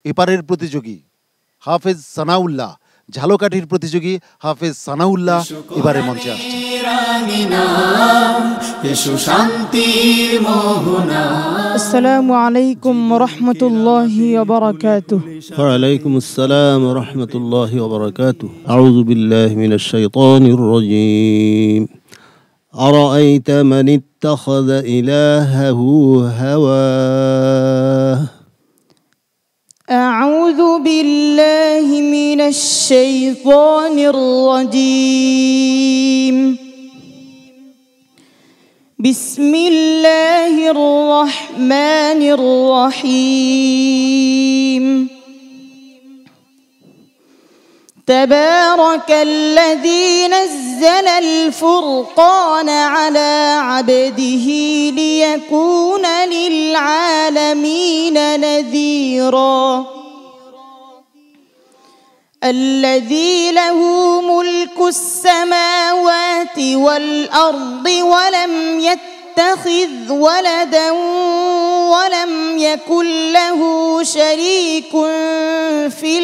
এপারের প্রতিযোগী হাফেজ সানাউল্লাহ, ঝালকাঠির প্রতিযোগী হাফেজ সানাউল্লাহ এবারে মঞ্চে আসছে। আসসালামু আলাইকুম ওয়া রাহমাতুল্লাহি ওয়া বারাকাতুহু। ওয়া আলাইকুম আসসালাম ওয়া রাহমাতুল্লাহি ওয়া বারাকাতুহু। আউযু বিল্লাহি মিনাশ শাইতানির রাজীম। আরাআইতা মান ইত্তাখাযা ইলাহাহু হাওয়াহ। أعوذ بالله من الشيطان الرجيم. بسم الله الرحمن الرحيم. تبارك الذي نزل الفرقان على عبده ليكون للعالمين نذيرا. الذي له ملك السماوات والأرض ولم يتخذ ولدا ولم يكن له شريك في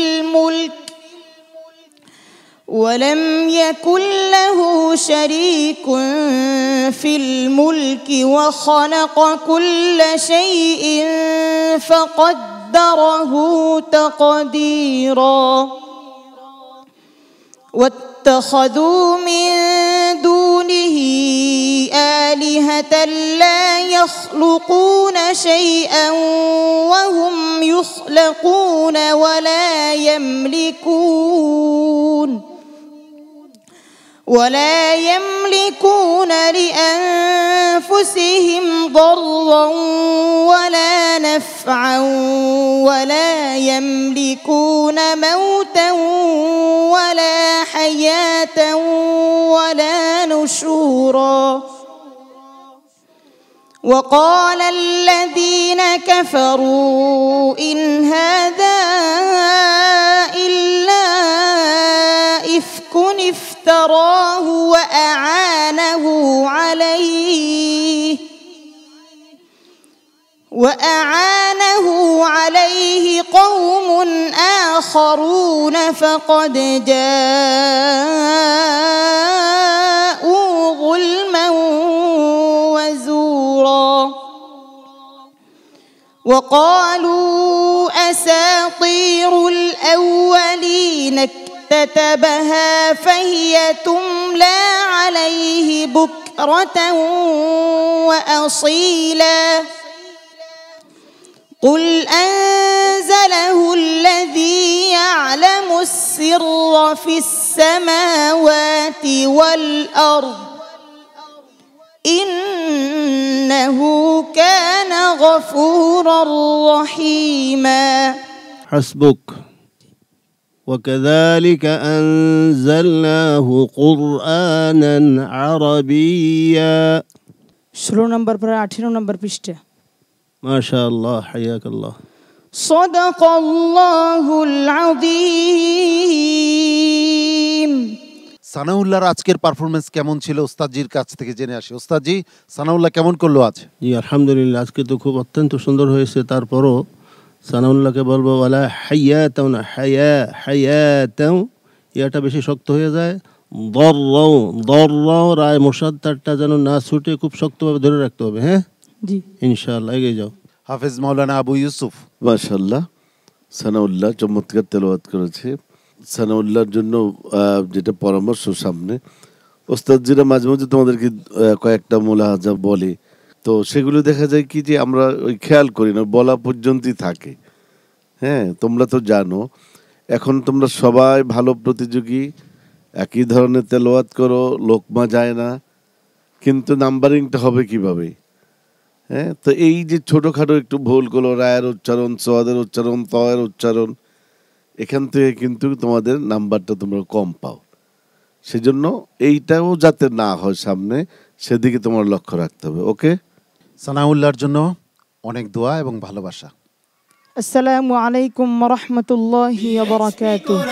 الملك وخلق كل شيء فقدره تقديرا. واتخذوا من دونه آلهة لا يخلقون شيئا وهم يخلقون ولا يملكون لأنفسهم ضرا ولا نفعا ولا يملكون موتا ولا حياة ولا نشورا. وقال الذين كفروا إن هذا إلا إفك افتراه وأعانه عليه قوم آخرون فقد جاءوا ظلما وزورا. وقالوا أساطير الأولين اكتتبها فهي تملى عليه بكرة وأصيلا. قل أنزله الذي يعلم السر في السماوات والأرض إنه كان غفورا رحيما. حسبك. وكذلك أنزلناه قرآنا عربيا. 16 নম্বর পরে 18 নম্বর পৃষ্ঠা। ما شاء الله حياك الله. صدق الله العظيم. সানাউল্লাহর আজকের পারফরমেন্স কেমন ছিল ওস্তাদজির কাছ থেকে জেনে আসি। ওস্তাদজি, সানাউল্লাহ কেমন করলো আজ? জি আলহামদুলিল্লাহ, আজকে তো খুব অত্যন্ত সুন্দর হয়েছে। তারপরও সানাউল্লাহকে বলবো ওয়ালা হায়াতাও না, হায়াতাও ইয়াটা বেশি শক্ত হয়ে যায়। দররাও রায় মোসাদ্দারটা যেন না ছুটে খুব শক্তভাবে ধরে রাখতে হবে। হ্যাঁ জি ইনশাআল্লাহ, এগিয়ে যাও। হাফেজ মাওলানা আবু ইউসুফ। মাশাআল্লাহ, সানাউল্লাহ চমৎকার তেলাওয়াত করেছে। সানাউল্লাহর জন্য যেটা পরামর্শ, সামনে ওস্তাদজিরা মাঝে মাঝে তোমাদেরকে কয়েকটা মুলাহাজা বলে, তো সেগুলো দেখা যায় কি যে আমরা ওই খেয়াল করি না, বলা পর্যন্তই থাকে। হ্যাঁ, তোমরা তো জানো এখন তোমরা সবাই ভালো প্রতিযোগী, একই ধরনের তেলাওয়াত করো, লোকমা যায় না, কিন্তু নাম্বারিংটা হবে কিভাবে? হ্যাঁ, তো এই যে ছোটোখাটো একটু ভুল করলো, রায়ের উচ্চারণ, সোয়াদের উচ্চারণ, তয়ের উচ্চারণ, এখান থেকে কিন্তু তোমাদের নাম্বারটা তোমরা কম পাও। সেজন্য এইটাও যাতে না হয় সামনে, সেদিকে তোমার লক্ষ্য রাখতে হবে। ওকে, সানাউল্লাহর জন্য অনেক দোয়া এবং ভালোবাসা। আসসালামু আলাইকুম ওয়া রাহমাতুল্লাহি ওয়া বারাকাতুহু।